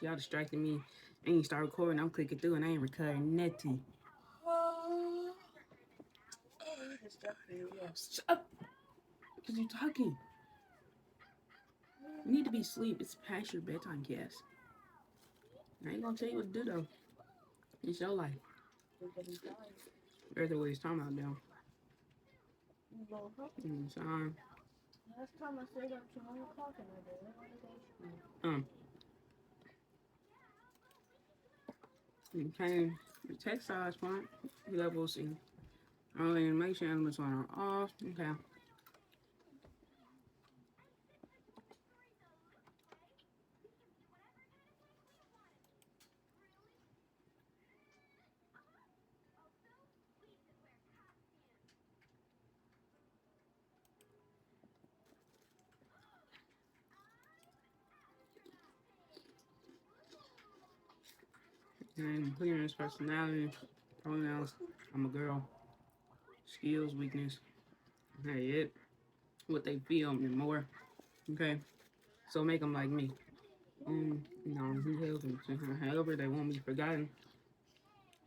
Y'all distracted me. I ain't start recording. I'm clicking through and I ain't recording nothing. Oh, you distracted me. Shut up. Because you talking. You need to be asleep. It's past your bedtime, yes. I ain't gonna tell you what to do though. It's your life. That's what he's talking about now. Sorry. Last time I stayed up to 1 o'clock in my day. Okay. The text size font levels in early animation elements are off. Okay. And clearance, personality, pronouns. I'm a girl. Skills, weakness. Hey, it. What they feel and more. Okay. So make them like me. However, they won't be forgotten.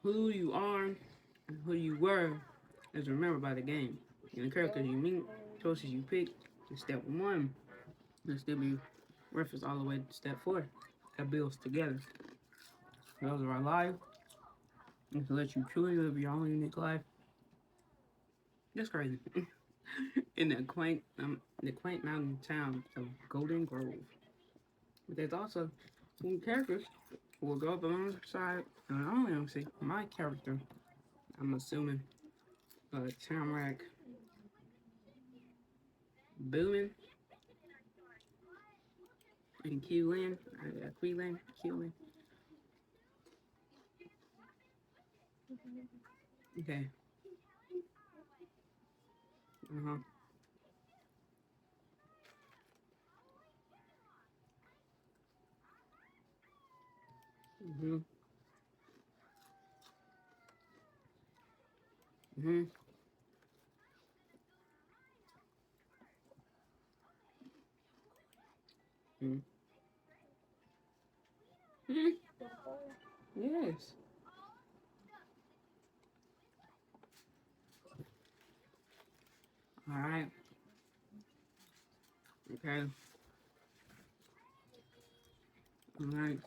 Who you are and who you were is remembered by the game. And the characters you meet, choices you pick, is step one. They'll still be referenced all the way to step four. That builds together. Those are our life. And to let you truly live your own unique life. That's crazy. In the quaint mountain town of Golden Grove. But there's also some characters who will go up alongside, and I don't even see my character. I'm assuming Tamarack Boomin and Q-Lin. Q-Lin. Okay. Uh-huh. Mm-hmm. Mm-hmm. Mm-hmm. Mm-hmm. Yes. All right. Okay. All right.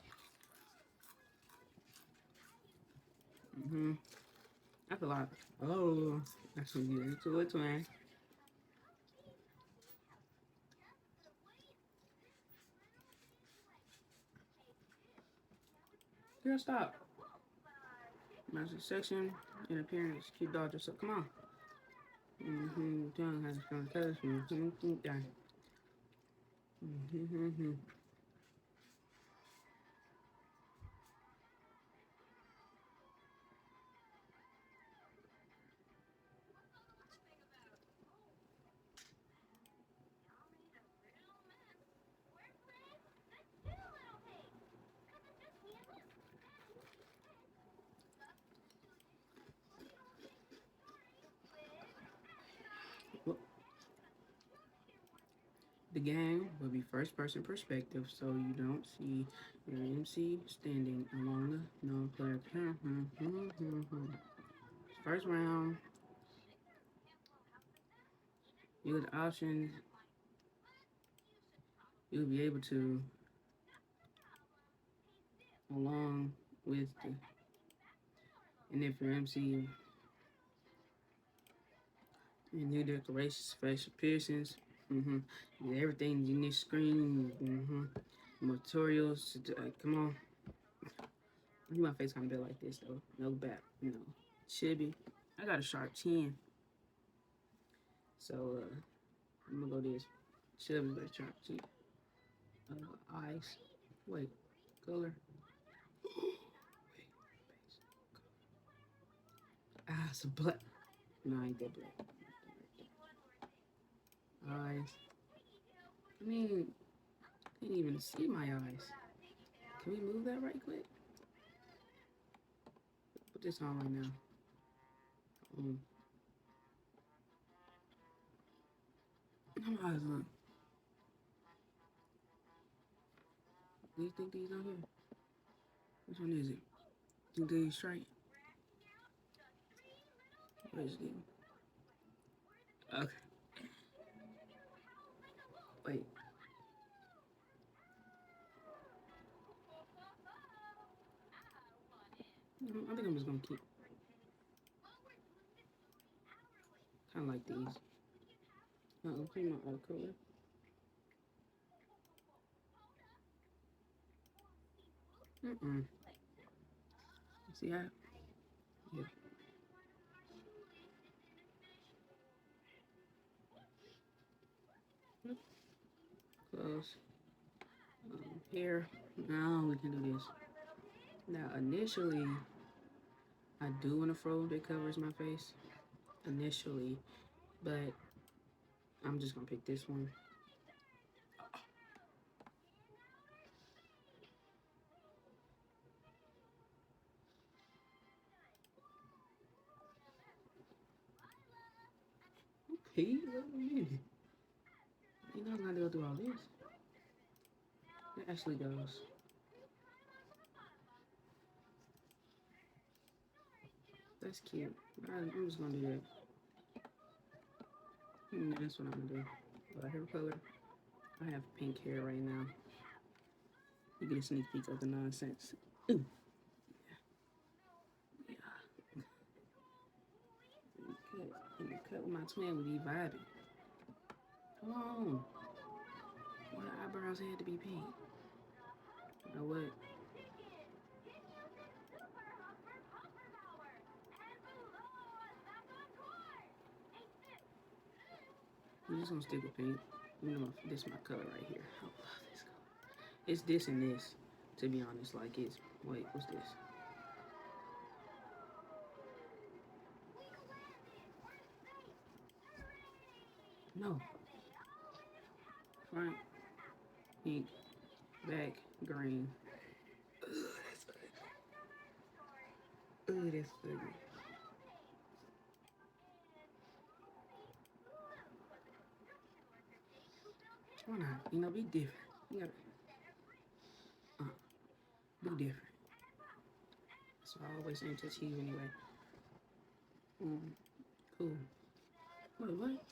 Mm-hmm. That's a lot. Oh, that's what you get into it, man. Girl, stop. Master section in appearance. Keep dodgers. So come on. Mm-hmm. John has gone touch me. Mm-hmm. Mm-hmm. Well, the game will be first person perspective, so you don't see your MC standing along the non-player. First round, you get the options. You'll be able to, along with the, and if your MC and new decorations, facial piercings, everything in this screen, materials. Come on, my face kind of built like this though. No back, Chibby. I got a sharp chin, so I'm gonna go this. Chubby but sharp chin. Eyes. Wait, color. Ah, it's a black. No, I ain't that black. Eyes. I mean, can't even see my eyes. Can we move that right quick? Put this on right now. Um, how my eyes look? Do you think these on here? Which one is it? You think it's straight? What is it? Okay. Wait. I think I'm just gonna keep kind of like these. Clean my color. See how? Yeah. Close. Here. Now we can do this. Now, initially, I do want a fro that covers my face. Initially, but I'm just gonna pick this one. Okay, wait a minute. You know I'm gonna go through all this. It actually goes. That's cute. I'm just gonna do that. That's what I'm gonna do. Hair color. I have pink hair right now. You get a sneak peek of the nonsense. Ooh. Yeah. Cut with my twin, we be vibing. Come on. Why the eyebrows had to be pink? You know what? We're just gonna stick with pink. You know, this is my color right here. I love this color. It's this and this, to be honest. Like it's, wait, what's this? No. Front, pink, back, green. Ugh, that's ugly. Ugh, that's ugly. Why not? You know, be different. You gotta be different. So I always aim to achieve anyway. Cool. Wait, what?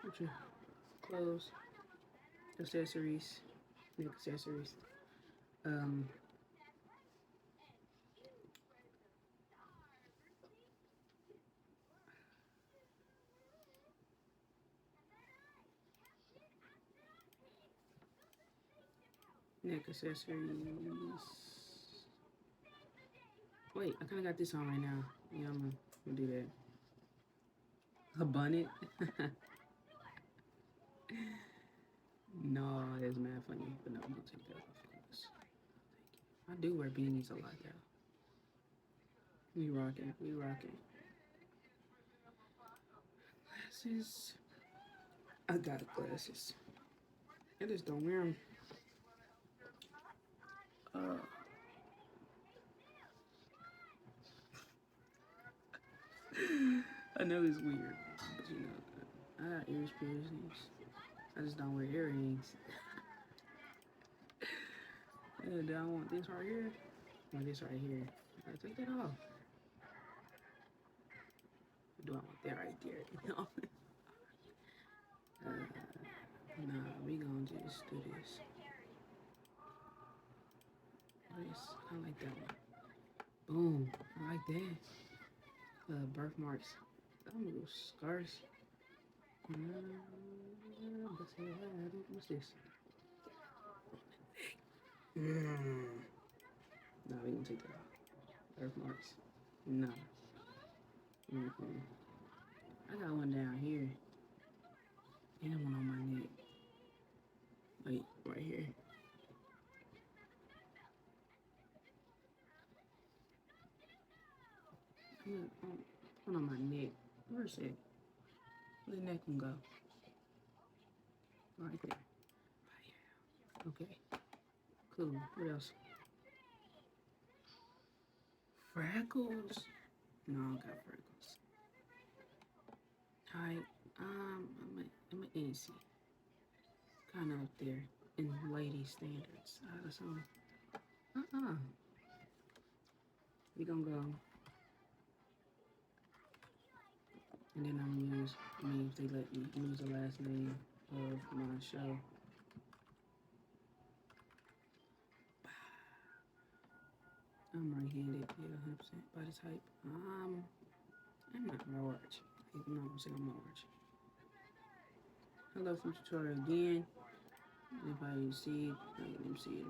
What's your clothes, accessories, neck accessories. Neck accessories. Wait, I kind of got this on right now. Yeah, I'm gonna do that. A bonnet? No, it's mad funny, but no, I'm gonna take that off. I do wear beanies a lot, though. We rocking, we rocking. Glasses. I got glasses. I just don't wear them. I know it's weird, but you know, I got ears piercings. I just don't wear earrings. Do I want this right here? Or this right here? I take that off. Do I want that right there? Nah, we gonna just do this. Nice. I like that one. Boom. I like that. Birthmarks. I'm gonna go scars. What's this? Nah, we gonna take that off. Birthmarks. Nah. I got one down here. And one on my neck. Wait, right here. One on my neck. Where's it? Where the neck can go? Right there. Okay. Cool. What else? Freckles? No, I don't got freckles. Height. I'm an NC. Kind of up there in lady standards. So We gonna go, and then I'm gonna use me if they let me use the last name of my show. I'm right-handed, yeah, 100% body type. I'm not large. I'm not gonna say I'm large. Hello from tutorial again. If I see, let me see.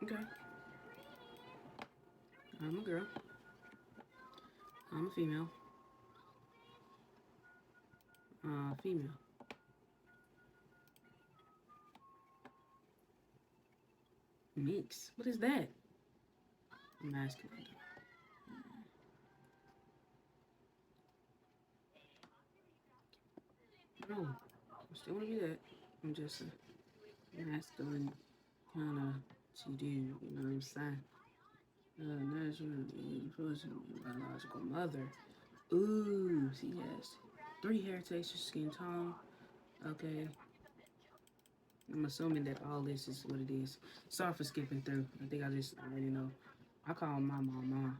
Okay, I'm a girl. I'm a female. Female. Mix. What is that? Masculine. No, I still want to be that. I'm just a masculine kind of to do. You know what I'm saying? Natural influence biological mother. Ooh, she has 3 hair textures, skin tone. Okay. I'm assuming that all this is what it is. Sorry for skipping through. I think I just already know. I call my mom.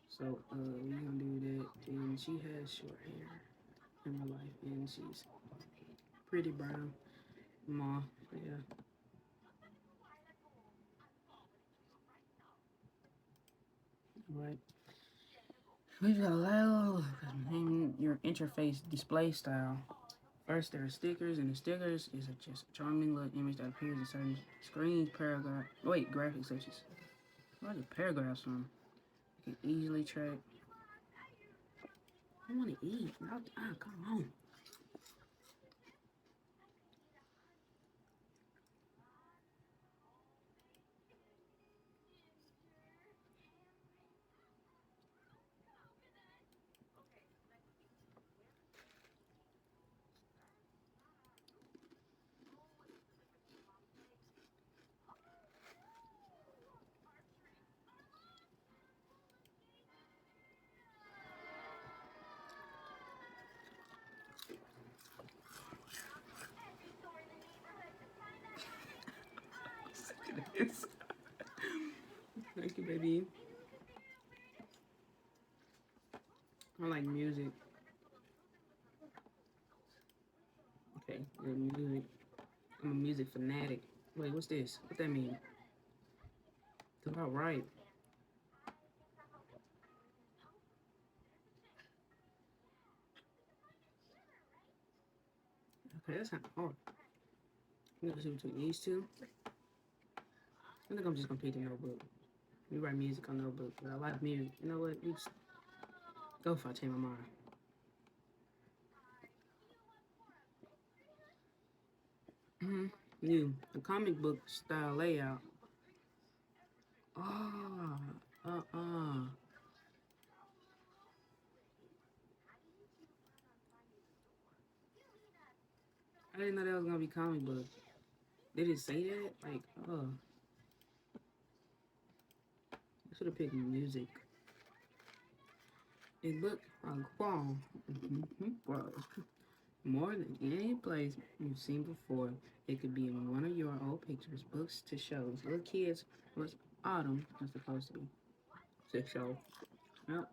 So we gonna do that. And she has short hair in my life, and she's pretty brown. Ma, yeah. All right. We've got a level. Name your interface display style. First, there are stickers, and the stickers is just a charming little image that appears in certain screens, paragraph. Wait, graphics such as. Where are the paragraphs from? You can easily track. I want to eat. Come on. Thank you, baby. I like music. Okay, music. I'm a music fanatic. Wait, what's this? What that mean? It's about right. Okay, that's kind of hard. I'm gonna see between these two. I think I'm just gonna pick the notebook. We write music on notebook, but I like music. You know what? We just go if I change my mind. New. The comic book style layout. Ah, I didn't know that was gonna be comic book. Did it say that? Like, I should have picked music. It looked like wow. Bro. More than any place you've seen before. It could be in one of your old pictures, books to shows. Little kids was autumn was supposed to be. To show. Yep.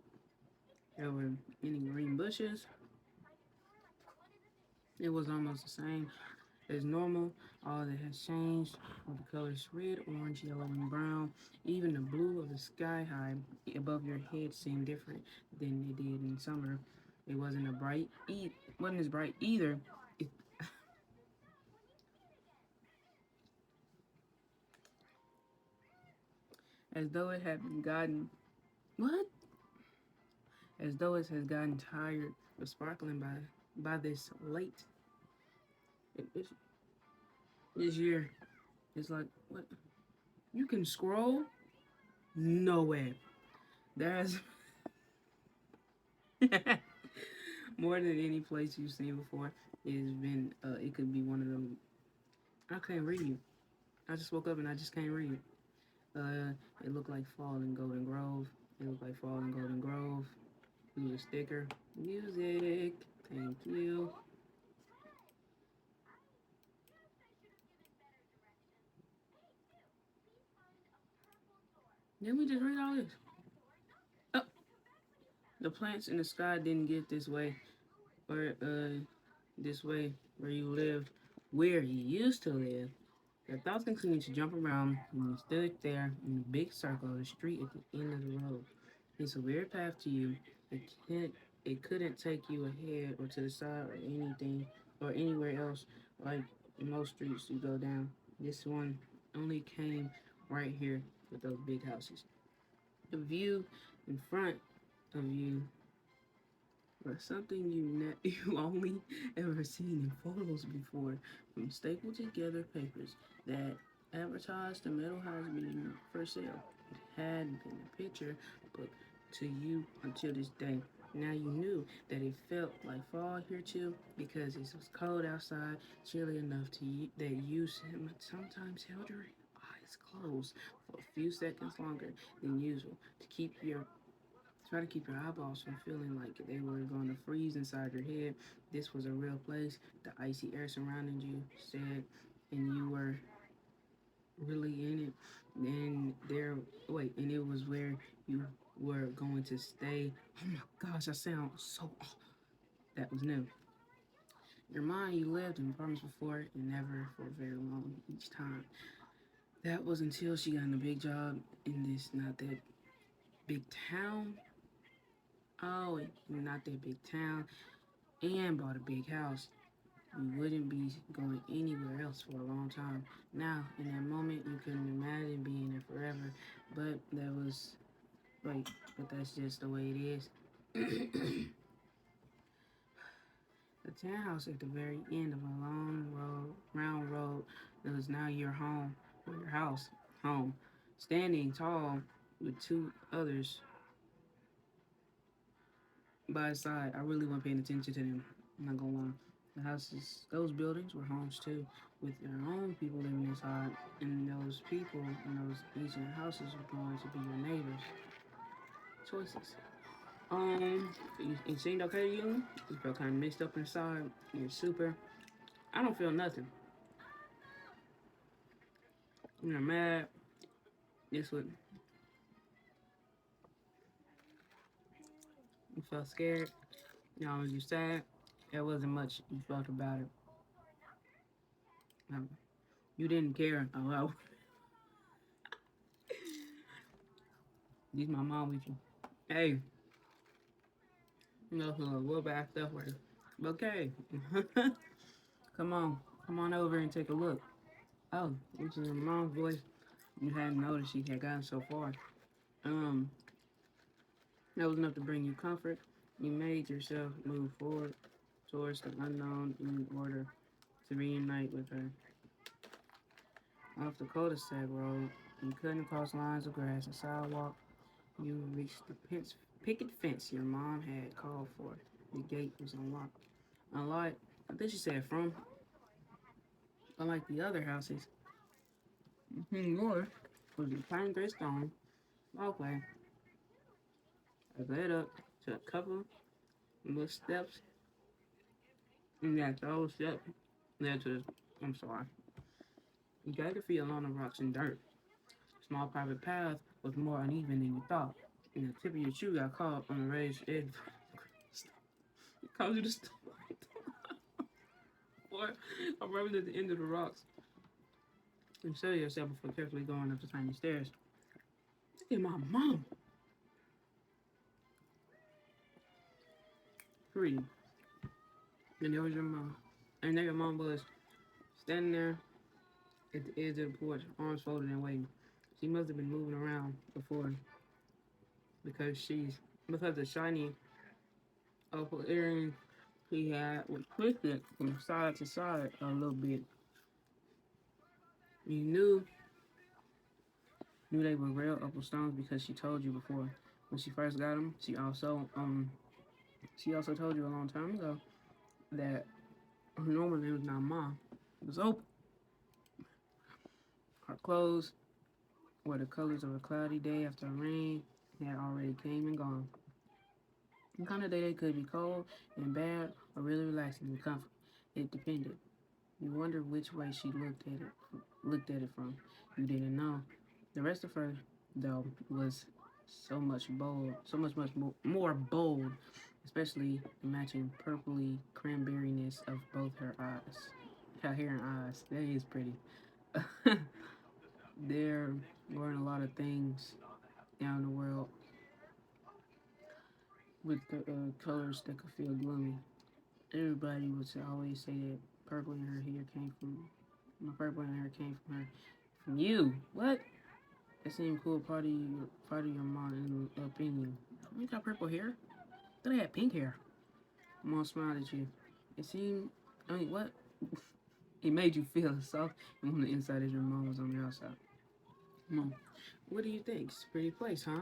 There were any green bushes. It was almost the same as normal. All that has changed are the colors red, orange, yellow, and brown. Even the blue of the sky high above your head seemed different than it did in summer. It wasn't as bright either. It, as though it had gotten what? As though it has gotten tired of sparkling by this late it, this year. It's like what? You can scroll? No way. There's more than any place you've seen before. It's been it could be one of them. I can't read. I just woke up and I just can't read. It looked like fall in Golden Grove. It looked like fall in Golden Grove. Use a sticker. Music. Thank you. Didn't we just read all this? Oh, the plants in the sky didn't get this way, or this way where you live, where you used to live. Your thoughts continued to jump around when you stood there in the big circle of the street at the end of the road. It's a weird path to you. It can't. It couldn't take you ahead or to the side or anything or anywhere else like most streets you go down. This one only came right here with those big houses. The view in front of you was something you only ever seen in photos before, from stapled together papers that advertised the metal house being for sale. It had been a picture book to you until this day. Now you knew that it felt like fall here too because it was cold outside, chilly enough that you sometimes held your eyes closed for a few seconds longer than usual to keep your try to keep your eyeballs from feeling like they were going to freeze inside your head. This was a real place. The icy air surrounding you said, and you were really in it. And it was where you were going to stay. Oh my gosh, I sound so. That was new. Your mind, you lived in apartments before and never for very long each time. That was until she got in a big job in this not that big town. Oh, not that big town, and bought a big house. You wouldn't be going anywhere else for a long time. Now, in that moment, you couldn't imagine being there forever, but like, but that's just the way it is. The townhouse at the very end of a long road, round road, that was now your home, or your house, home, standing tall with two others by his side. I really wasn't paying attention to them. I'm not gonna lie. The houses, those buildings were homes too, with their own people living inside, and those people in those ancient houses were going to be your neighbors. Choices. It seemed okay to you. You felt kind of mixed up inside. You're super. I don't feel nothing. You're mad. This would. You felt scared. You sad. There wasn't much you felt about it. Um, you didn't care. Oh, well, these my mom with you. Hey, we'll back stuff with her. Okay. Come on over and take a look. Oh, this is your mom's voice. You hadn't noticed she had gotten so far. Um, that was enough to bring you comfort. You made yourself move forward towards the unknown in order to reunite with her. Off the cul-de-sac road, you cutting across lines of grass and sidewalk, you reached the picket fence your mom had called for. The gate was unlocked. Unlike, I think she said from, unlike the other houses, yours was a plain gray stone walkway that led up to a couple little steps, and that those steps led to I'm sorry. You got your feet along the rocks and dirt. Small private path was more uneven than you thought, and the tip of your shoe got caught on the raised edge. It caused you to stop. Or I'm right at the end of the rocks. And settle yourself before carefully going up the tiny stairs. Look at my mom. Pretty. And there was your mom. And there your mom was, standing there at the edge of the porch, arms folded and waiting. She must have been moving around before because the shiny opal earring he had was twisted from side to side a little bit. You knew they were real opal stones because she told you before. When she first got them, she also told you a long time ago that her normal name was not Ma. It was Opal. Her clothes were the colors of a cloudy day after rain had already came and gone. The kind of day they could be cold and bad or really relaxing and comfort. It depended. You wonder which way she looked at it from. You didn't know. The rest of her, though, was so much more bold, especially the matching purpley cranberryness of both her eyes. Her hair and eyes. That is pretty. There weren't a lot of things down in the world with colors that could feel gloomy. Everybody would always say that purple in her hair came from my purple in her hair came from her. From you. What? That seemed cool part of your mom and opinion. You got purple hair? I thought I had pink hair. Mom smiled at you. It seemed what? It made you feel soft and on the inside as your mom was on the outside. Mom, what do you think? It's a pretty place, huh?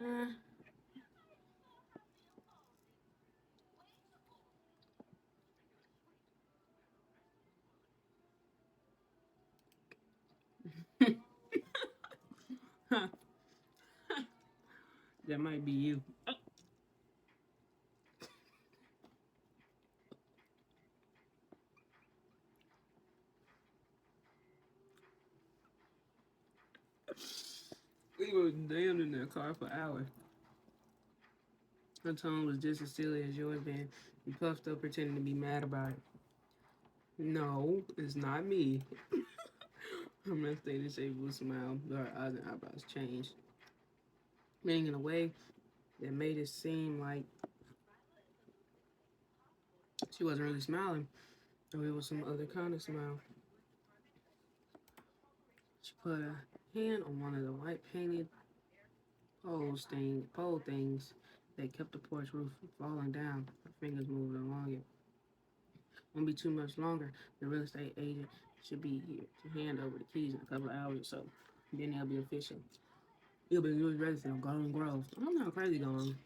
Uh, that might be you. We were damn in that car for hours. Her tone was just as silly as yours, man. You puffed up pretending to be mad about it. No, it's not me. Her mustache shaped with a smile, but her eyes and eyebrows changed, meaning in a way that made it seem like she wasn't really smiling, or it was some other kind of smile. She put a hand on one of the white painted pole things that kept the porch roof from falling down. Her fingers moved along it. Won't be too much longer. The real estate agent should be here to hand over the keys in a couple of hours or so. Then they'll be official. You'll be new resident of Golden Grove. I'm not crazy going.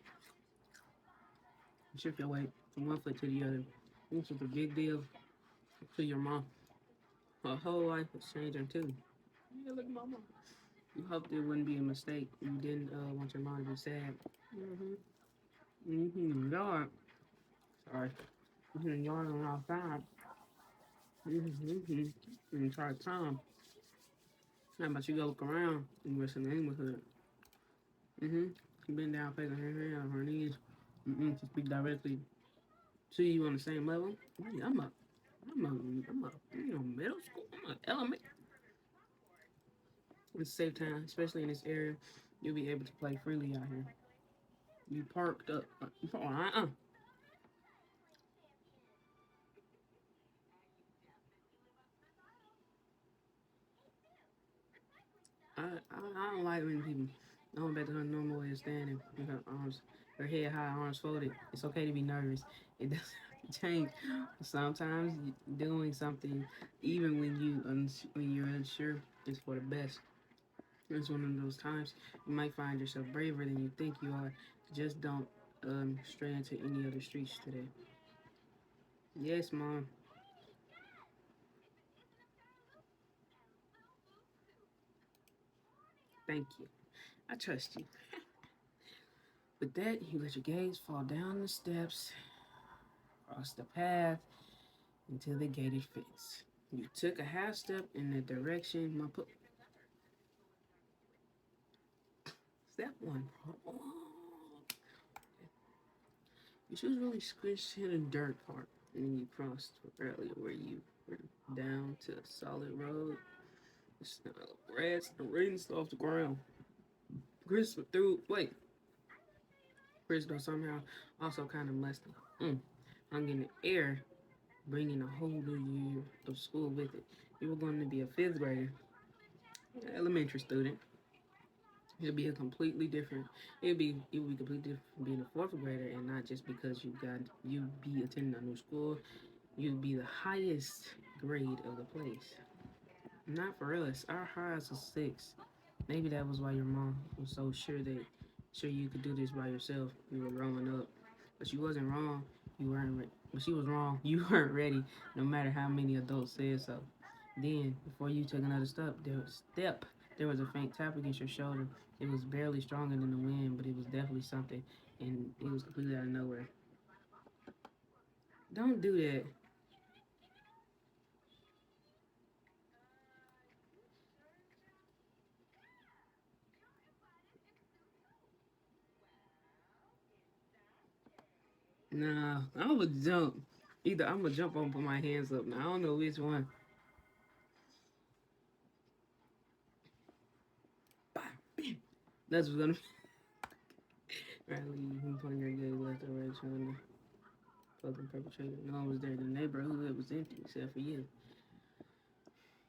Shift your weight from one foot to the other. This was a big deal to your mom. Her whole life was changing too. Yeah, look at my mom. You hoped it wouldn't be a mistake. You didn't want your mom to be sad. Yard. Sorry. Yard on outside. And try time. How about you go look around and wish the neighborhood? She bent down, facing her hand on her knees. To speak directly to you on the same level. Wait, I'm a middle school. I'm a elementary. It's a safe time, especially in this area. You'll be able to play freely out here. You parked up. I don't like when people going back to her normal way of standing with her arms, her head high, arms folded. It's okay to be nervous. It doesn't have to change. Sometimes doing something, even when you're unsure, is for the best. It's one of those times you might find yourself braver than you think you are. Just don't stray into any other streets today. Yes, mom. Thank you. I trust you. With that, you let your gaze fall down the steps, across the path, into the gated fence. You took a half step in the direction my step one. Oh. You should really squish in the dirt part, and then you crossed earlier where you were down to a solid road. The smell of rats and rinsed off the ground. Chris through wait. Chris though somehow also kind of musty. I'm getting the air, bringing a whole new year of school with it. You were going to be a fifth grader, elementary student. It'll be a completely different. It would be completely different from being a fourth grader, and not just because you be attending a new school. You'd be the highest grade of the place. Not for us. Our highest was six. Maybe that was why your mom was so sure you could do this by yourself. You were growing up, but she wasn't wrong. You weren't. But she was wrong. You weren't ready, no matter how many adults said so. Then, before you took another step, There was a faint tap against your shoulder. It was barely stronger than the wind, but it was definitely something, and it was completely out of nowhere. Don't do that. Nah, I'm gonna jump. Either I'm gonna jump or put my hands up. Now I don't know which one. That's what's gonna be. Riley, who playing your good left or right, trying to fucking perpetrator. No one was there. The neighborhood was empty except for you.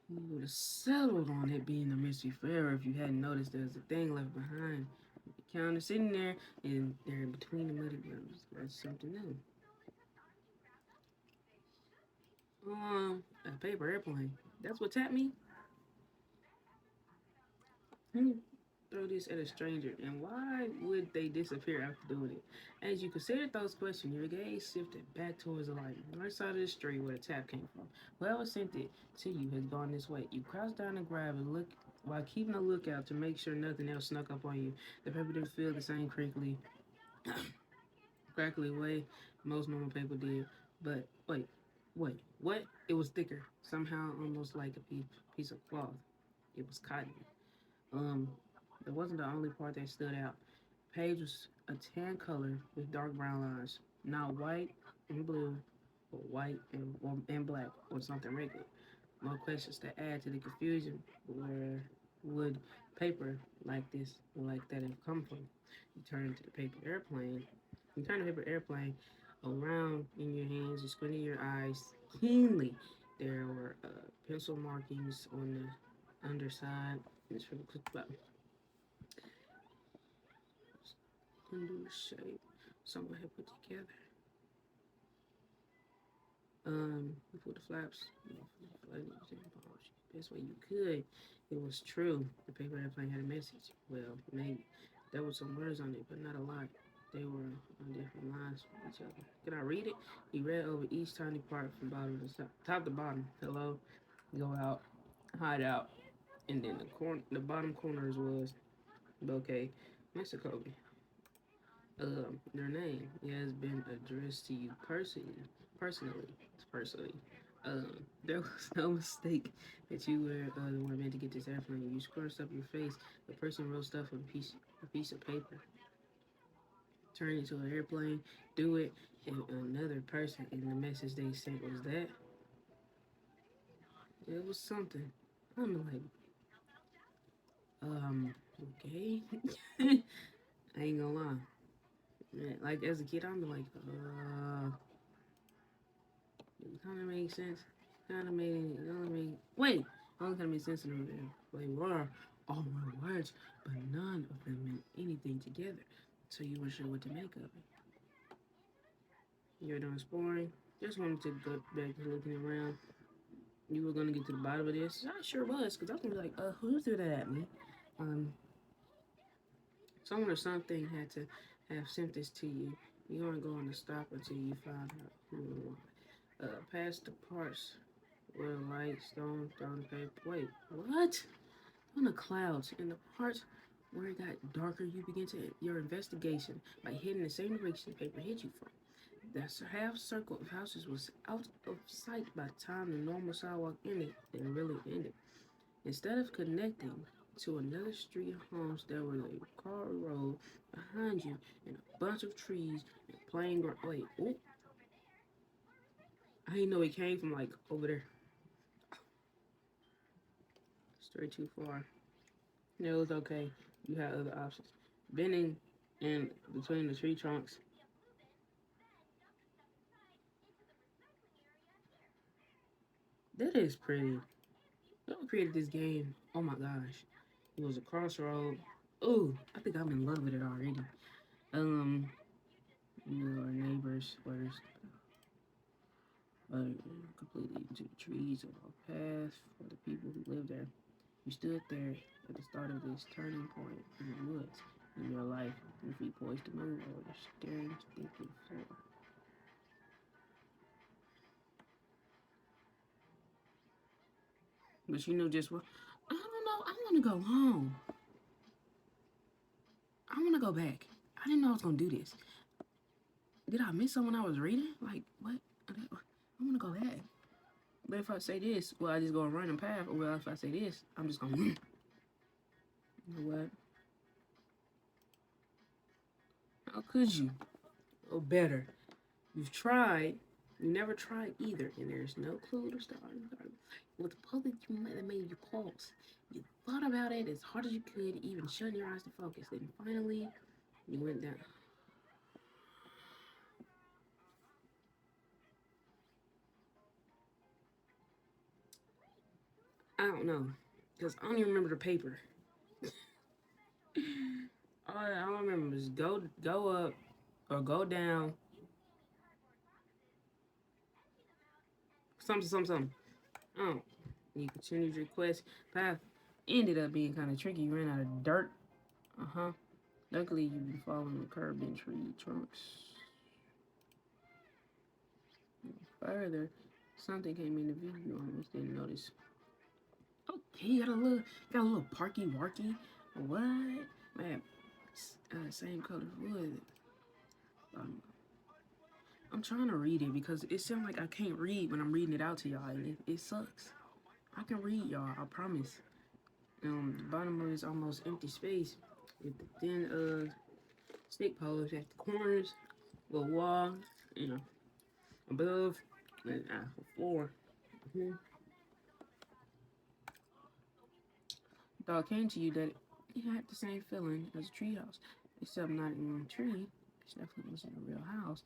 You would have settled on it being a mystery forever if you hadn't noticed there was a thing left behind. The counter sitting there, and there between the muddy grounds. That's something new. A paper airplane. That's what tapped me. Hmm. Throw this at a stranger, and why would they disappear after doing it? As you considered those questions, your gaze shifted back towards the light, right side of the street where the tap came from. Whoever sent it to you has gone this way. You crouch down and grab and look while keeping a lookout to make sure nothing else snuck up on you. The paper didn't feel the same crinkly, crackly way most normal paper did. But what? It was thicker, somehow almost like a piece of cloth. It was cotton. Um, it wasn't the only part that stood out. Page was a tan color with dark brown lines, not white and blue, but white and black or something regular. More questions to add to the confusion. Where would paper like this or like that have come from? You turn to the paper airplane. You turn the paper airplane around in your hands. You squint your eyes keenly. There were pencil markings on the underside. It's from the blue shape someone had put together. You put the flaps, best way you could. It was true. The paper airplane had a message. Well, maybe there were some words on it, but not a lot. They were on different lines from each other. Can I read it? He read over each tiny part from bottom to top to bottom. Hello, go out, hide out, and then the bottom corners was okay, Mexico. Their name has been addressed to you personally. There was no mistake that you were the one meant to get this airplane. You scrunched up your face. The person wrote stuff on a piece of paper. Turn it into an airplane. Do it. And another person. And the message they sent was that it was something. I'm like, okay. I ain't gonna lie. Man, like as a kid, I'm like, it kind of made sense. Kind of made it. Wait, it only kind of made sense in the they were all one words, but none of them meant anything together. So you weren't sure what to make of it. You're done exploring. Just wanted to go back to looking around. You were gonna get to the bottom of this. I sure was, cause I was gonna be like, who threw that at me? Um, Someone or something had to have sent this to you. You aren't going to stop until you find out who and why. Past the parts where light, stone, thrown paper. Wait, what? On the clouds, in the parts where it got darker, you begin to your investigation by hitting the same direction the paper hit you from. That half circle of houses was out of sight by the time the normal sidewalk ended and really ended. Instead of connecting to another street of homes, there was a car road behind you and a bunch of trees and plain ground. Wait, oh, I didn't know it came from like over there. Straight too far. No, it was okay. You had other options. Bending in between the tree trunks. That is pretty. Whoever created this game, oh my gosh. It was a crossroad. Ooh, I think I'm in love with it already. Um, Your neighbors were completely into the trees of a path for the people who lived there. You stood there at the start of this turning point in the woods in your life, your feet poised to move over the staring, stinking floor. But you know just what? I don't know. I want to go home. I want to go back. I didn't know I was going to do this. Did I miss something I was reading? Like, what? I want to go back. But if I say this, well, I just go a random path. Or well, if I say this, I'm just going to... You know what? How could you? Or better. You've tried. You never tried either. And there's no clue to start. With the puzzle that made you pause. You thought about it as hard as you could, even shutting your eyes to focus. Then finally, you went down. I don't know. Because I don't even remember the paper. All I remember is go up or go down. Something. Oh, you continued your quest. Path ended up being kind of tricky. You ran out of dirt. Luckily, you've been following the curb and tree trunks. Further, something came in the view you almost didn't notice. Okay, you got a little parky warky. What? Man, same color wood. I'm trying to read it because it sounds like I can't read when I'm reading it out to y'all, and it sucks. I can read, y'all, I promise. The bottom of it's almost empty space with the thin stick posts at the corners, little wall, above, and the floor. Thought came to you that it had the same feeling as a treehouse, except not in a tree. It definitely wasn't a real house.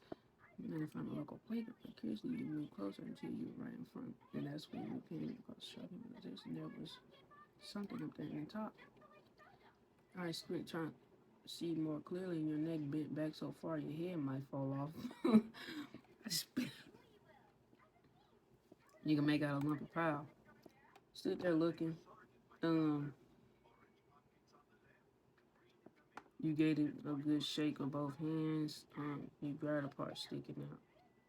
And then I found a local playground. Curiously, you moved closer until you were right in front. And that's when you came across the shopping organization. There was something up there in the top. I squint trying to see more clearly, and your neck bent back so far your head might fall off. You can make out a lump of pile. Stood there looking. You gave it a good shake of both hands. You grabbed a part sticking out,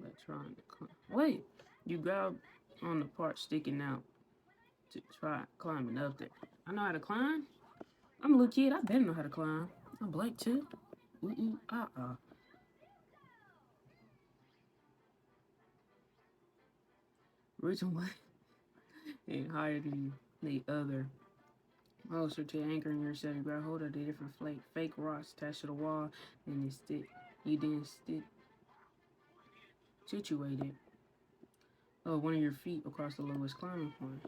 like trying to climb. Wait, you grabbed on the part sticking out to try climbing up there. I know how to climb. I'm a little kid. I better know how to climb. I'm black too. Reaching way and higher than the other. Closer to anchoring yourself, you grab hold of the different fake rocks attached to the wall, and you stick. You then stick situated. One of your feet across the lowest climbing point.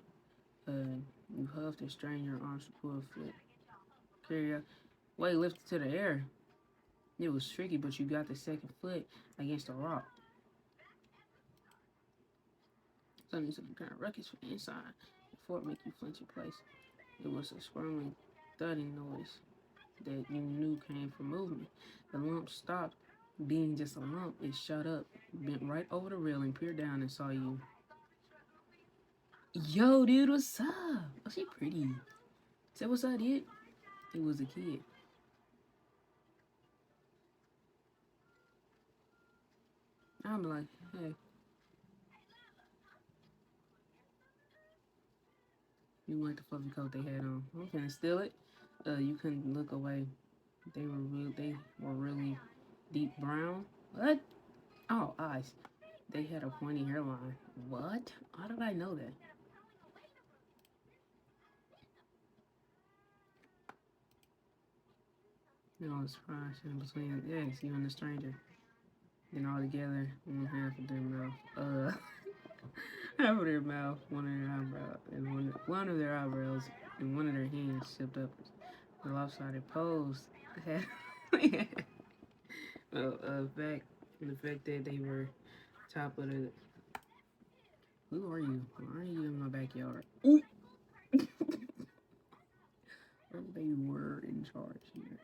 You huffed and strained your arms to pull a foot. Carry up. Weight lifted to the air. It was tricky, but you got the second foot against a rock. Suddenly, some kind of ruckus from the inside before it make you flinch in place. It was a squirming, thudding noise that you knew came from movement. The lump stopped being just a lump. It shut up, bent right over the railing, peered down, and saw you. Yo, dude, what's up? Oh, she pretty. Say what's up, dude? It was a kid. I'm like, hey. You like the fluffy coat they had on. I'm finna steal it. You couldn't look away. They were really deep brown. What? Oh, eyes. They had a pointy hairline. What? How did I know that? It's surprise in between you and the stranger. Then all together, half of their mouth. Half of their mouth, one of their eyebrows, and one of their eyebrows, and one of their hands shipped up. The lopsided pose had the fact that they were top of the. Who are you? Why are you in my backyard? Ooh. They were in charge here.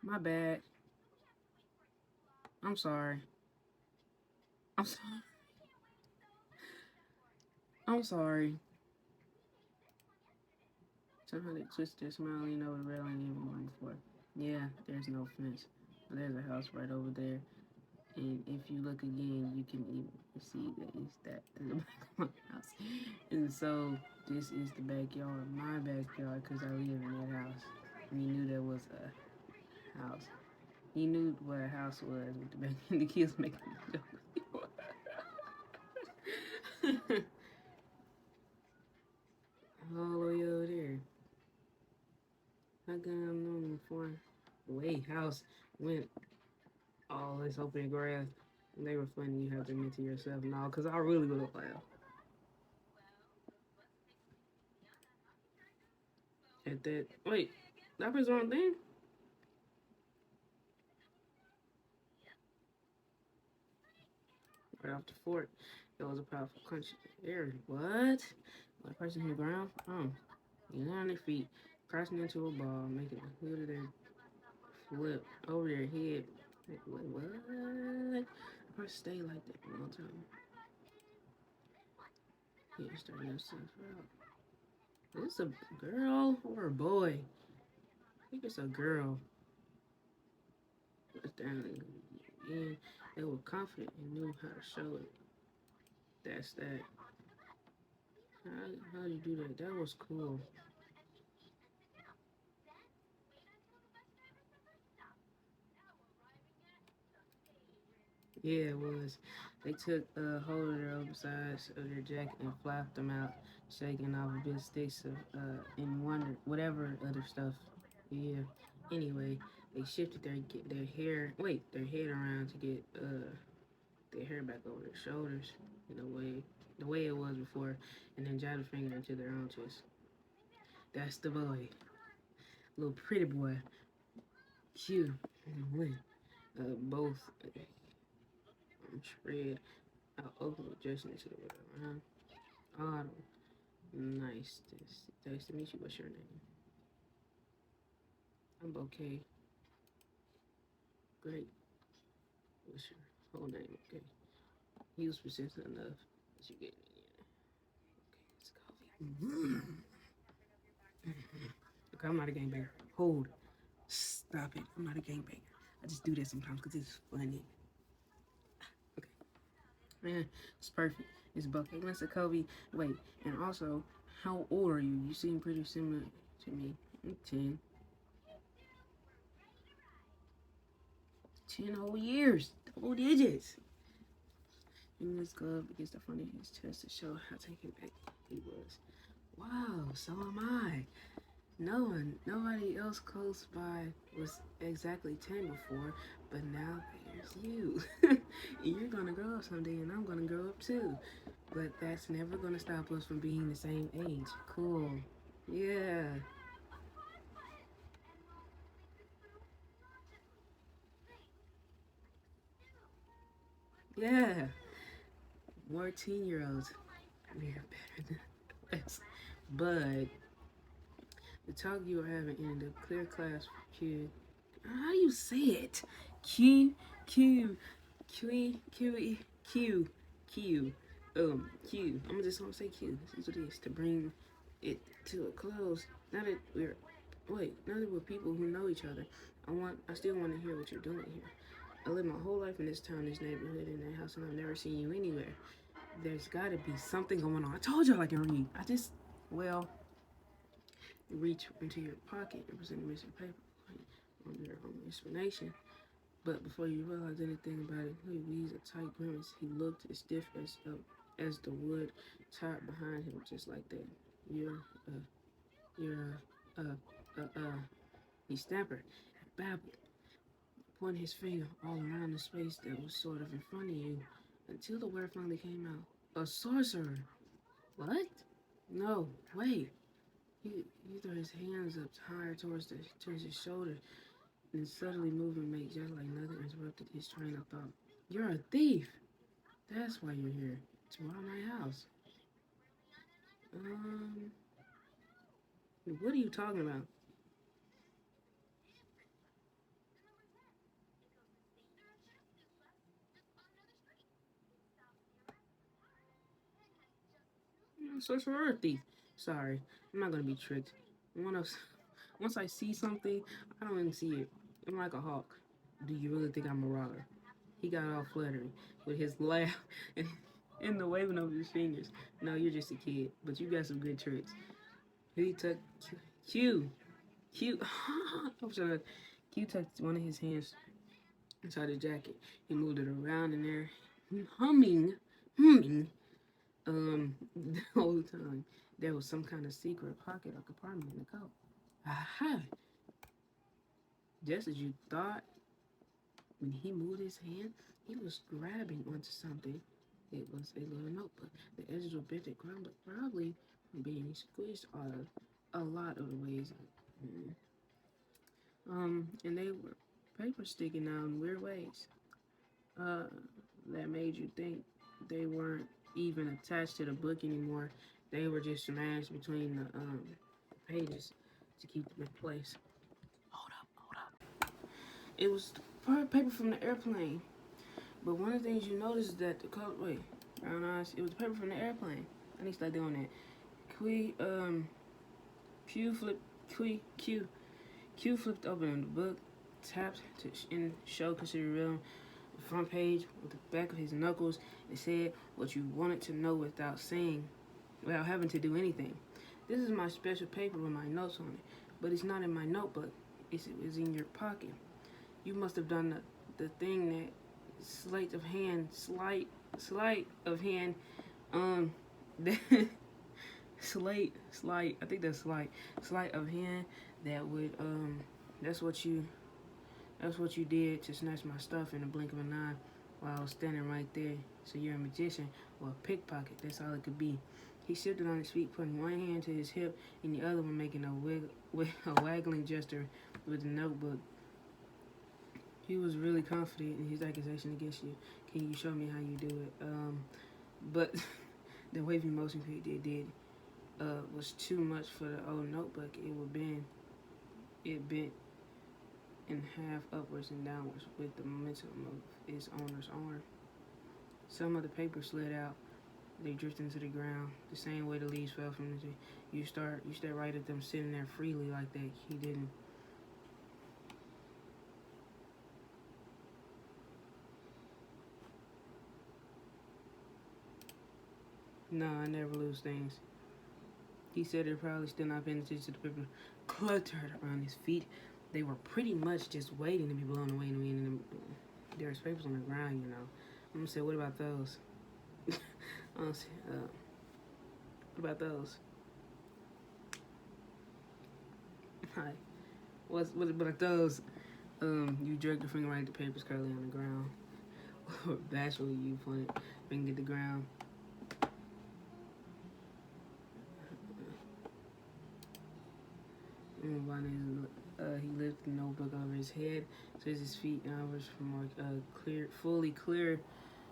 My bad. I'm sorry. I'm sorry. I'm sorry. Somehow they twisted their smiling over the railing even before. Yeah, there's no fence. But there's a house right over there. And if you look again, you can even You see that is the back of my house. And so this is the backyard, my backyard, because I live in that house. And he knew there was a house. He knew what a house was with the back. The kids making the joke. All the way over there. How come I'm knowing before? Way house went all this open grass. And they were funny. You have to admit to yourself, no, because I really would have laughed at that. Wait, that was the wrong thing. Right off the fort, there was a powerful crunch there. What? One person hit the ground. Oh, you on their feet, crashing into a ball, making the hood of their flip over their head. Like, wait, what? I stay like that for a long time. Yeah, starting yourself out. Is this a girl or a boy? I think it's a girl. But then again, they were confident and knew how to show it. That's that. How do you do that? That was cool. Yeah, it was. They took hold of their oversides of their jacket and flapped them out, shaking off a bit sticks of and wonder whatever other stuff. Yeah. Anyway, they shifted their hair, wait, their head around to get their hair back over their shoulders in the way it was before, and then jabbed a finger into their own chest. That's the boy, little pretty boy, cute. Wait, both spread out openly, dressing into the weather around. Autumn. Nice to meet you. What's your name? I'm okay. Great. What's your whole name? Okay. He was persistent enough that you gave me. Okay, let's go. Okay, I'm not a gangbanger. Hold. Stop it. I'm not a gangbanger. I just do that sometimes because it's funny. Okay. Man, it's perfect. It's Bucky. Mr. Kobe. Wait, and also, how old are you? You seem pretty similar to me. I'm 10. 10 whole years. Double digits. In this glove against the front of his chest to show how taken back he was. Wow, so am I. Nobody else close by was exactly 10 before, but now there's you. You're gonna grow up someday, and I'm gonna grow up too. But that's never gonna stop us from being the same age. Cool. Yeah. Yeah. More 10-year-olds. We are better than us. But the talk you were having in the clear class Q. How do you say it? Q Q Q Q Q Q Q. I'm just gonna say Q. This is what it is to bring it to a close. Now that we're people who know each other. I still want to hear what you're doing here. I lived my whole life in this town, this neighborhood, in that house, and I've never seen you anywhere. There's got to be something going on. I told y'all I can read. Well, you reach into your pocket and present a missing paper on your own explanation. But before you realize anything about it, he wheezed a tight grimace. He looked as stiff as the wood top behind him, just like that. You're, uh, you're, he stammered and babbled, pointing his finger all around the space that was sort of in front of you, until the word finally came out. A sorcerer. What? No, wait. He threw his hands up higher towards his shoulders, and suddenly moving made just like nothing interrupted his train of thought. You're a thief. That's why you're here. To rob my house. Um, what are you talking about? Sorcerer or thief? Sorry, I'm not gonna be tricked. Once I see something, I don't even see it. I'm like a hawk. Do you really think I'm a marauder? He got all fluttery with his laugh and the waving of his fingers. No, you're just a kid, but you got some good tricks. He took Q. Q. I'm sorry. Q tucked one of his hands inside the jacket. He moved it around in there, humming, the whole time. There was some kind of secret pocket or compartment in the coat. Aha! Just as you thought, when he moved his hand, he was grabbing onto something. It was a little notebook. The edges were bent and crumbled, probably from being squished a lot of the ways. And they were paper sticking out in weird ways. Uh, that made you think they weren't even attached to the book anymore. They were just smashed between the pages to keep them in place. Hold up. It was paper from the airplane. But one of the things you notice is that the color, brown eyes, it was paper from the airplane. I need to start doing that. Q flipped open the book, tapped and showed consider real the front page with the back of his knuckles. It said what you wanted to know without having to do anything. This is my special paper with my notes on it, but it's not in my notebook. It's in your pocket. You must have done the thing that sleight of hand, sleight of hand, sleight of hand that would, that's what you did to snatch my stuff in the blink of an eye while I was standing right there. So you're a magician or a pickpocket, that's all it could be. He shifted on his feet, putting one hand to his hip and the other one making a waggling gesture with the notebook. He was really confident in his accusation against you. Can you show me how you do it? But the wavy motion he did was too much for the old notebook. It bent in half upwards and downwards with the momentum of its owner's arm. Some of the paper slid out. They drifted into the ground the same way the leaves fell from the tree. You stare right at them sitting there freely like that. He didn't. No, I never lose things. He said they're probably still not paying attention to the paper cluttered around his feet. They were pretty much just waiting to be blown away in the wind. There's papers on the ground, you know. I'm gonna say, what about those? What about those? Hi. What about those? You jerk your finger right at the papers currently on the ground. Bashfully, you pointed finger at the ground. He lifted the notebook over his head, so his feet and hours for more fully clear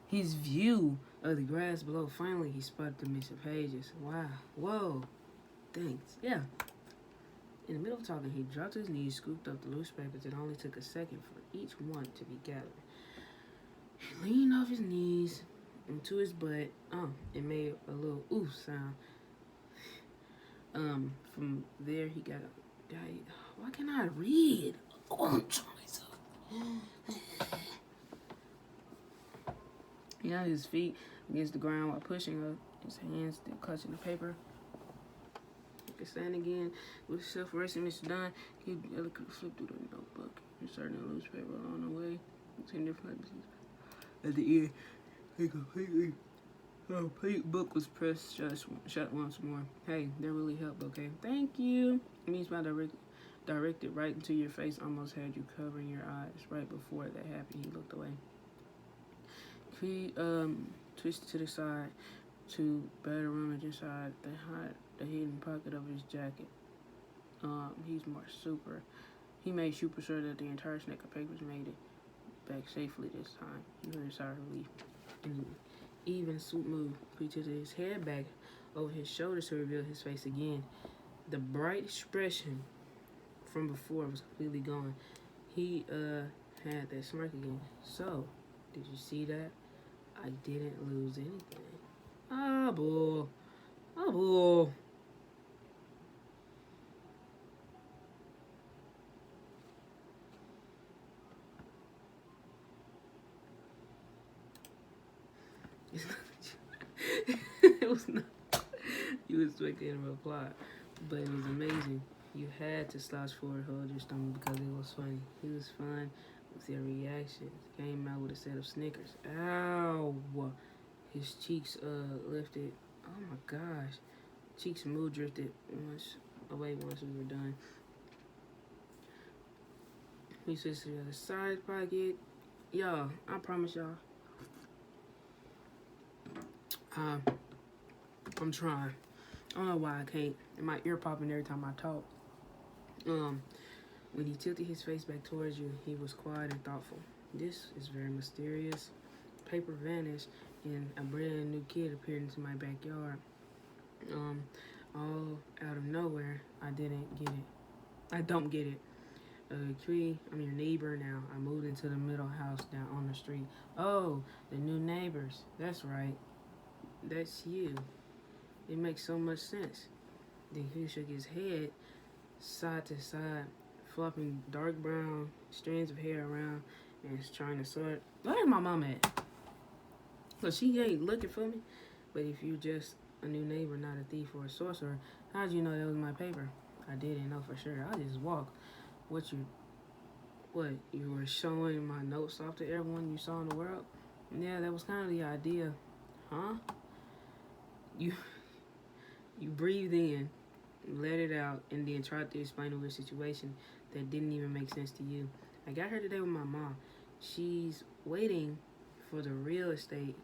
his view of the grass below. Finally, he spotted the missing pages. Wow. Whoa. Thanks. Yeah. In the middle of talking, he dropped to his knees, scooped up the loose papers. It only took a second for each one to be gathered. He leaned off his knees into his butt. It made a little oof sound. From there, he got a why can't I read? Oh, I'm trying myself. He had his feet against the ground while pushing up, his hands still clutching the paper. He could stand again with himself resting. Mr. Dunn, he delicately flipped through the notebook, inserting a loose paper along the way. At the end, he completely. The complete book was pressed shut once more. Hey, that really helped, okay? Thank you. It means my directed right into your face almost had you covering your eyes. Right before that happened, he looked away. He twisted to the side to better rummage inside the hidden pocket of his jacket. He made super sure that the entire snack of papers made it back safely this time. He heard a sigh of relief. Even swoop move, he tilted his head back over his shoulders to reveal his face again. The bright expression from before was completely gone. He had that smirk again. So, did you see that? I didn't lose anything. Ah, bull. Ah, bull. It's not it was not. You was expecting a reply, but it was amazing. You had to slouch forward, hold your stomach because it was funny. He was fun with their reactions. Came out with a set of Snickers. Ow! His cheeks lifted. Oh my gosh. Cheeks mood drifted once we were done. He switched to the other side pocket. Y'all, I promise y'all. I'm trying. I don't know why I can't. And my ear popping every time I talk. When he tilted his face back towards you, he was quiet and thoughtful. This is very mysterious. Paper vanished, and a brand new kid appeared into my backyard. All out of nowhere. I didn't get it. I don't get it. Tree, I'm your neighbor now. I moved into the middle house down on the street. Oh, the new neighbors. That's right. That's you. It makes so much sense. Then he shook his head side to side, flopping dark brown strands of hair around and is trying to sort. Where's my mom at? Cause she ain't looking for me. But if you just a new neighbor, not a thief or a sorcerer, how'd you know that was my paper? I didn't know for sure. I just walked. What, you were showing my notes off to everyone you saw in the world? Yeah, that was kind of the idea. Huh? You breathed in, let it out, and then tried to explain a weird situation that didn't even make sense to you. I got her today with my mom. She's waiting for the real estate,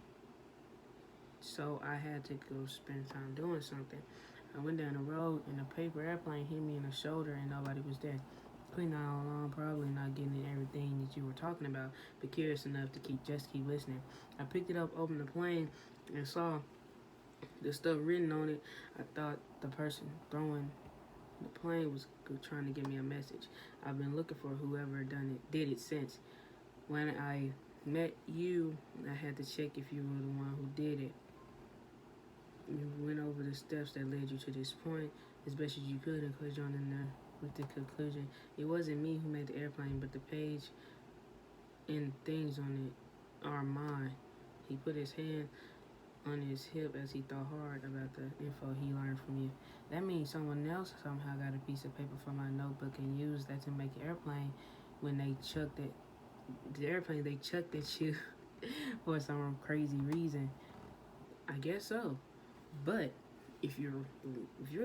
so I had to go spend time doing something. I went down the road, and a paper airplane hit me in the shoulder, and nobody was there. Clean all along, probably not getting everything that you were talking about, but curious enough to keep listening. I picked it up, opened the plane, and saw the stuff written on it. I thought the person throwing the plane was trying to give me a message. I've been looking for whoever did it since. When I met you, I had to check if you were the one who did it. You went over the steps that led you to this point as best as you could and closed on in there with the conclusion. It wasn't me who made the airplane, but the page and things on it are mine. He put his hand on his hip as he thought hard about the info he learned from you. That means someone else somehow got a piece of paper from my notebook and used that to make an airplane when they chucked it. The airplane they chucked at you for some crazy reason. I guess so. But if you're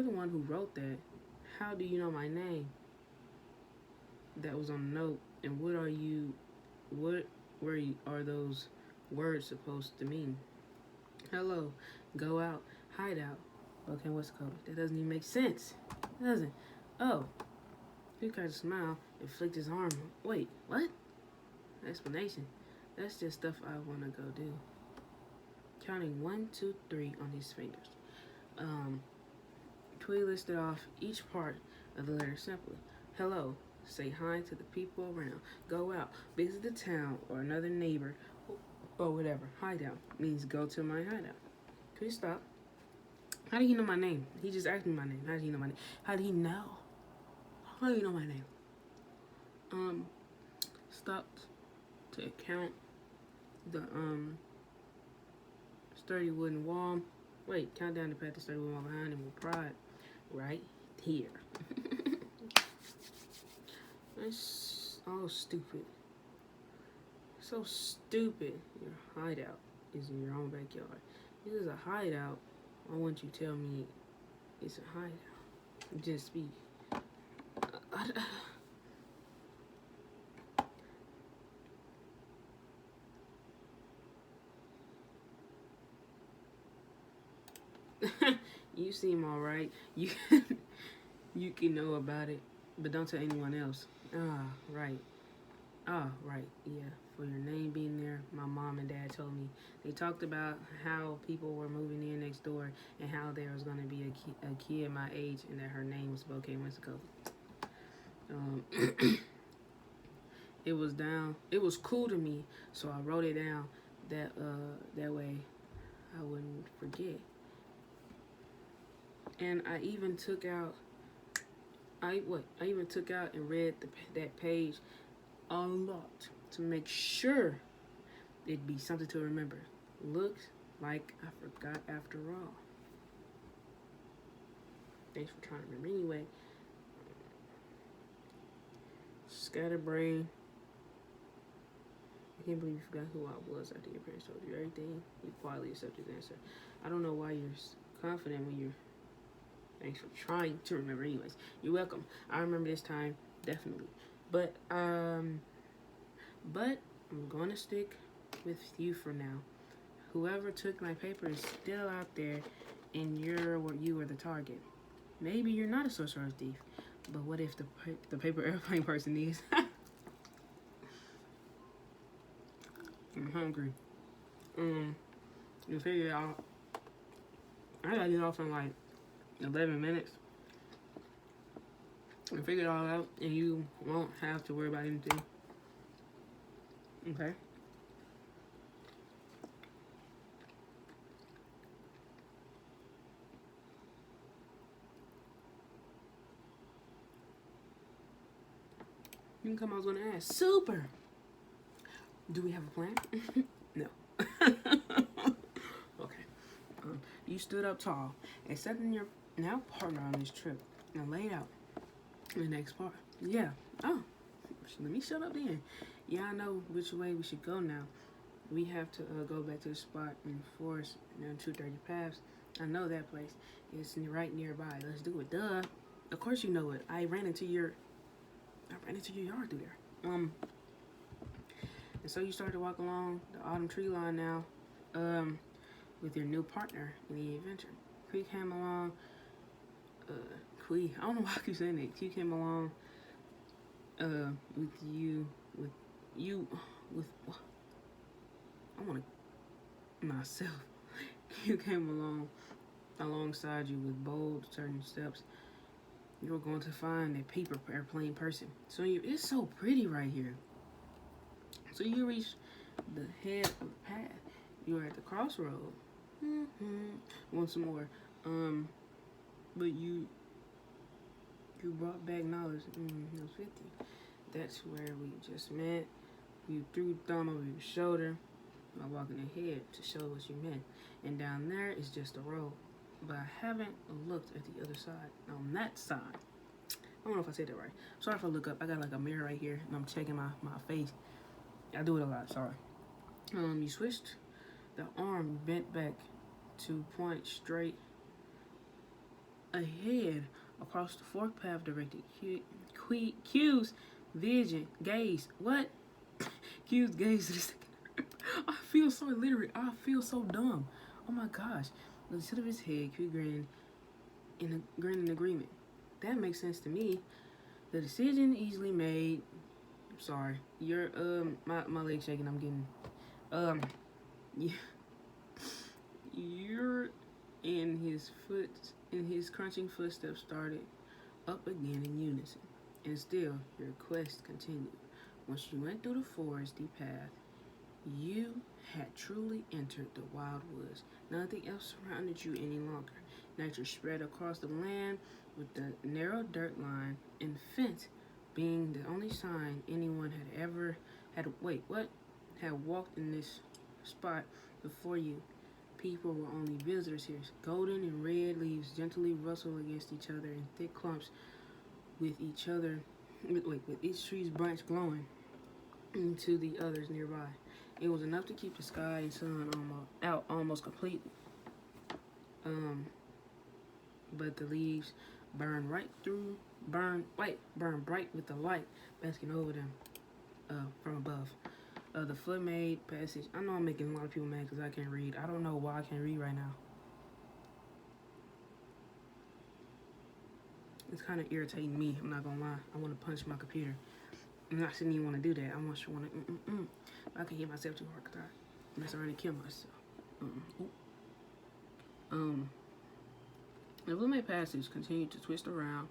the one who wrote that, how do you know my name? That was on the note. And what are those words supposed to mean? Hello, go out, hide out. Okay, what's the code? That doesn't even make sense. It doesn't. Oh. He tried to smile and flicked his arm. Wait, what? Explanation. That's just stuff I want to go do. Counting 1, 2, 3 on his fingers. Tweety listed off each part of the letter simply. Hello. Say hi to the people around. Go out. Visit the town or another neighbor or whatever. Hideout means go to my hideout. Could you stop? How did he know my name? He just asked me my name. How did he know my name? How did he know? How do you know my name? Stopped to count the sturdy wooden wall. Wait, count down the path to sturdy wooden wall behind him with pride. Right here. That's all stupid. So stupid. Your hideout is in your own backyard. This is a hideout. I want you to tell me it's a hideout. Just speak. You seem alright. You can know about it, but don't tell anyone else. Right. Right. Yeah. For your name being there, my mom and dad told me. They talked about how people were moving in next door and how there was going to be a kid my age and that her name was Bouquet Winsco. It was cool to me, so I wrote it down that way I wouldn't forget. And I even took out and read that page a lot to make sure it'd be something to remember. Looks Like I forgot after all. Thanks for trying to remember anyway. Scatterbrain. I can't believe you forgot who I was after your parents told you everything. You quietly accepted the answer. I don't know why you're confident when you're. Thanks for trying to remember anyways. You're welcome. I remember this time, definitely. But I'm gonna stick with you for now. Whoever took my paper is still out there, and you were the target. Maybe you're not a sorcerer thief, but what if the paper airplane person is? I'm hungry. You figure it out. I gotta get off in like 11 minutes. And figure it all out, and you won't have to worry about anything. Okay? You can come, I was gonna ask. Super! Do we have a plan? No. Okay. You stood up tall, accepting your now partner on this trip, and laid out the next part. Yeah. Oh, let me shut up then. Yeah, I know which way we should go now. We have to go back to the spot in the forest down 230 paths. I know that place. It's right nearby. Let's do it. Duh. Of course you know it. I ran into your yard through there. And so you start to walk along the autumn tree line now, with your new partner in the adventure. Quee came along. I don't know why I keep saying that. Quee came along. I want to myself. Quee came alongside you with bold, certain steps. You're going to find a paper airplane person. So it's so pretty right here. So you reach the head of the path. You're at the crossroad. Once more. But you brought back knowledge. It was 50. That's where we just met. You threw the thumb over your shoulder while walking ahead to show what you meant. And down there is just a road. But I haven't looked at the other side. On that side, I don't know if I said that right. Sorry if I look up. I got like a mirror right here, and I'm checking my face. I do it a lot. Sorry. You switched the arm bent back to point straight ahead across the forked path directed. Q's vision gaze. What? Q's gaze. I feel so illiterate. I feel so dumb. Oh my gosh. To the tip of his head, Q grinned in agreement. That makes sense to me. The decision easily made. Sorry, you're my leg's shaking. I'm getting yeah. You're in his crunching footsteps started up again in unison, and still your quest continued. Once you went through the foresty path, you had truly entered the wild woods. Nothing else surrounded you any longer. Nature spread across the land with the narrow dirt line and fence being the only sign anyone had walked in this spot before you. People were only visitors here. Golden and red leaves gently rustle against each other in thick clumps with each tree's branch glowing into the others nearby. It was enough to keep the sky and sun almost completely. But the leaves burned bright with the light basking over them from above. The foot made passage. I know I'm making a lot of people mad because I can't read. I don't know why I can't read right now. It's kind of irritating me. I'm not gonna lie. I want to punch my computer. I shouldn't even want to do that. I want to. I can hit myself too hard because I must already kill myself. The foot made passage continued to twist around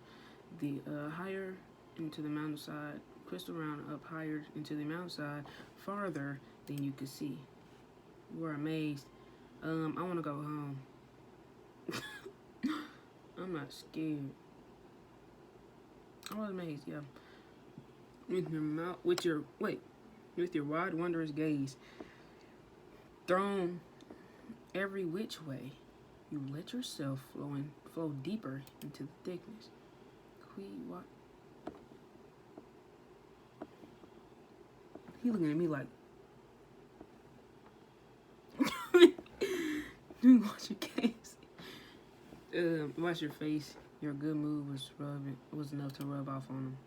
the higher into the mountainside. Twist around up higher into the mountainside, farther than you could see. You were amazed. I want to go home. I'm not scared. I was amazed, yeah. With your wide, wondrous gaze thrown every which way. You let yourself flow deeper into the thickness. What? He looking at me like, wash your case. Wash your face. Your good mood was enough to rub off on him.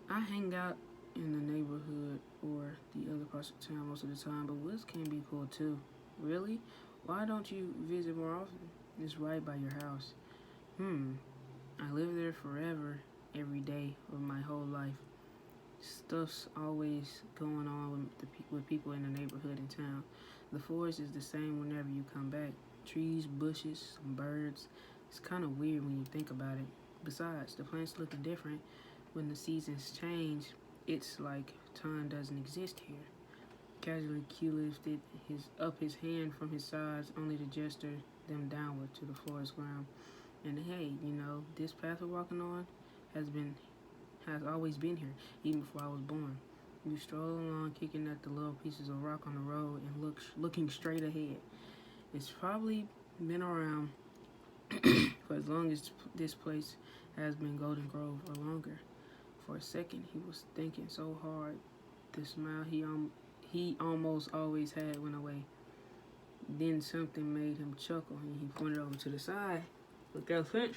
I hang out in the neighborhood or the other parts of town most of the time, but woods can be cool too. Really? Why don't you visit more often? It's right by your house. I live there forever, every day of my whole life. Stuff's always going on with people in the neighborhood and town. The forest is the same whenever you come back. Trees, bushes, some birds. It's kind of weird when you think about it. Besides, the plants look different when the seasons change. It's like time doesn't exist here. Casually, Q lifted his hand from his sides, only to gesture them downward to the forest ground. And hey, this path we're walking on has always been here, even before I was born. You stroll along, kicking at the little pieces of rock on the road and looking straight ahead. It's probably been around for as long as this place has been Golden Grove or longer. For a second, he was thinking so hard. The smile he almost always had went away. Then something made him chuckle, and he pointed over to the side. Look at Finch.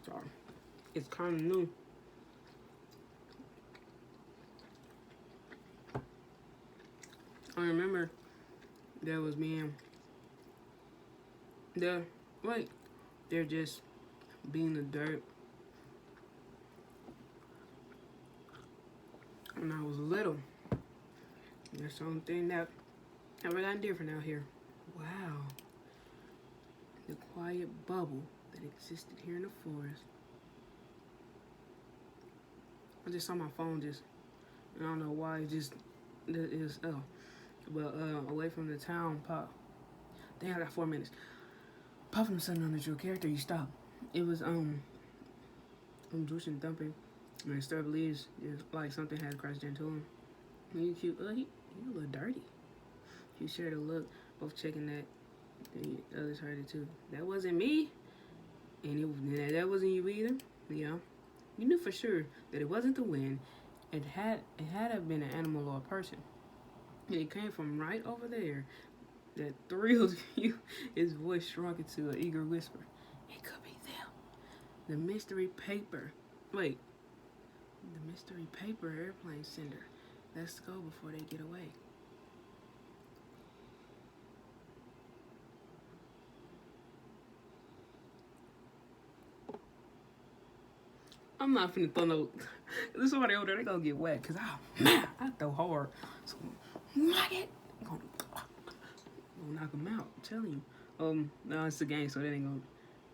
Sorry. It's kind of new. I remember there was me and they're just being the dirt. When I was little. That's the only thing that ever got different out here. Wow. The quiet bubble that existed here in the forest. I just saw my phone I don't know why, away from the town, pop. Dang, I got 4 minutes. Pop from something on the true character, you stop. It was, douching, thumping. And I started to believe it's like something had crashed into him. He a little dirty. He shared a look, both checking that the others heard it too. That wasn't me, and that wasn't you either. Yeah, you knew for sure that it wasn't the wind. It had to have been an animal or a person. It came from right over there. That thrilled you. His voice shrunk into an eager whisper. It could be them. The mystery paper. Wait. The mystery paper airplane sender. Let's go before they get away. I'm not finna throw no. There's somebody over there, they gonna get wet. Cause I throw hard. So, knock it. I'm gonna knock them out. I'm telling you. No, it's a game, so that ain't gonna.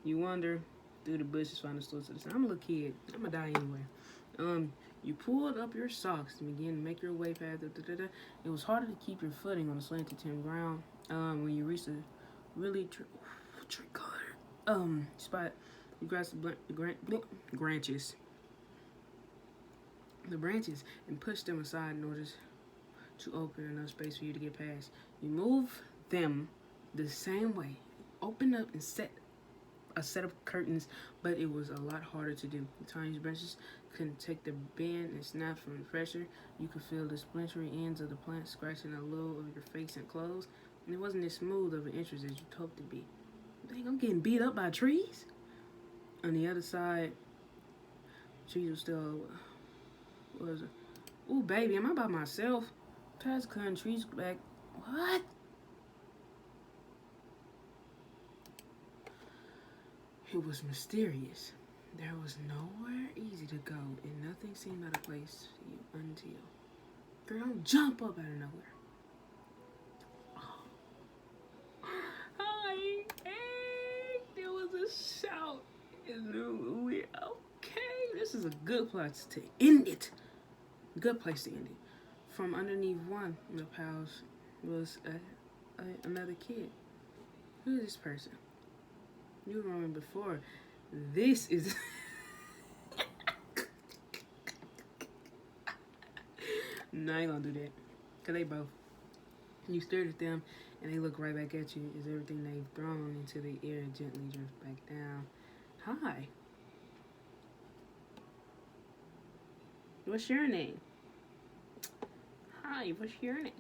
You wander through the bushes, find the source of the sun. I'm a little kid. I'm gonna die anyway. You pulled up your socks and began to make your way past the. It was harder to keep your footing on the slanted tin ground. When you reached a really tree-covered spot, you grasped the branches and pushed them aside in order to open enough space for you to get past. You move them the same way, open up and set a set of curtains, but it was a lot harder to do. The tiny branches couldn't take the bend and snap from the pressure. You could feel the splintery ends of the plant scratching a little of your face and clothes, and it wasn't as smooth of an entrance as you'd hoped to be. Dang, I'm getting beat up by trees. On the other side, trees were still. Ooh, baby, am I by myself? Past cutting trees back. What? It was mysterious. There was nowhere easy to go, and nothing seemed out of place for you until. Girl, don't jump up out of nowhere. Hi, hey, there was a shout. Okay, this is a good place to end it. Good place to end it. From underneath one of the piles was another kid. Who is this person? You remember before. This is. No, I ain't gonna do that. Cause they both. You stared at them, and they look right back at you as everything they've thrown into the air gently drifts back down. Hi. What's your name? Hi, what's your name?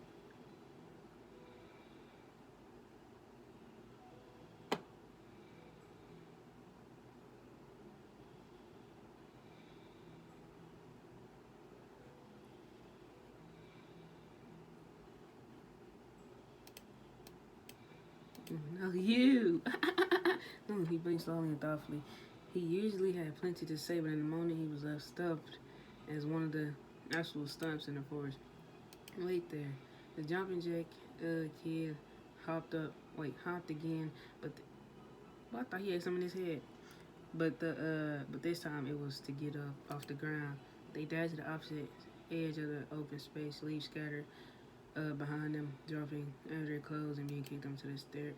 No, you. No, he blinked slowly and thoughtfully. He usually had plenty to say, but in the moment he was left stuffed as one of the actual stumps in the forest. Wait there. The jumping jack kid hopped again, well, I thought he had some in his head. But this time it was to get up off the ground. They dashed to the opposite edge of the open space, leaves scattered behind them, dropping out of their clothes and being kicked onto the stair.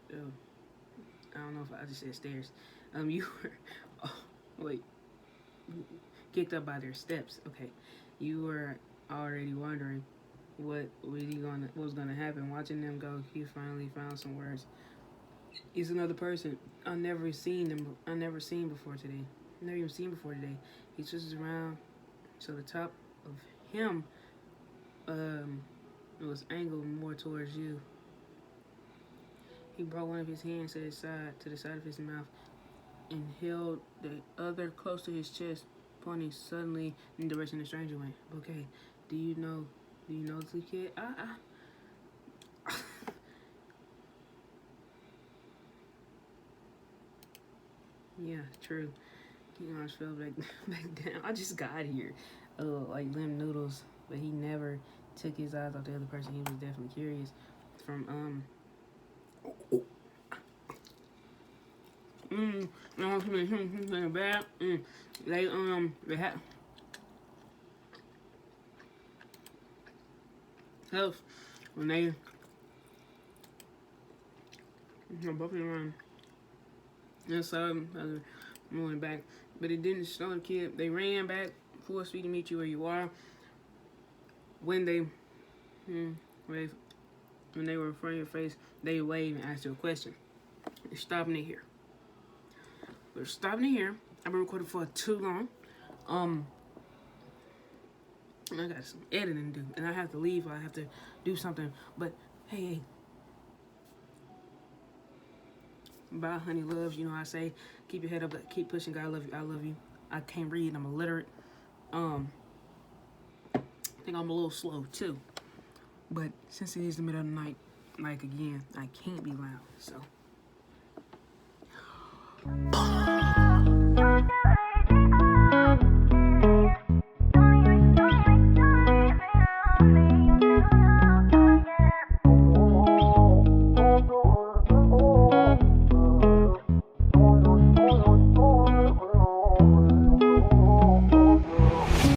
I don't know if I just said stairs. You were, oh, wait, kicked up by their steps. Okay, you were already wondering what was gonna happen. Watching them go, he finally found some words. He's another person I've never seen before today. Never even seen before today. He switches around, so the top of him was angled more towards you. He brought one of his hands to the side of his mouth, and held the other close to his chest, pointing suddenly in the direction the stranger went. Okay, do you know this kid? Yeah, true. King Arms fell back down. I just got here. Like limp noodles. But he never took his eyes off the other person. He was definitely curious. From bad. They had health when they both of them inside moving back, but it didn't slow the kid. They ran back full speed to meet you where you are. When they were in front of your face, they waved and asked you a question. They're stopping it here. We're stopping it here. I've been recording for too long. I got some editing to do, and I have to leave. I have to do something. But hey. Bye, honey loves. You know I say, keep your head up, keep pushing. God love you. I love you. I can't read. I'm illiterate. I think I'm a little slow too. But since it is the middle of the night, like again, I can't be loud. So.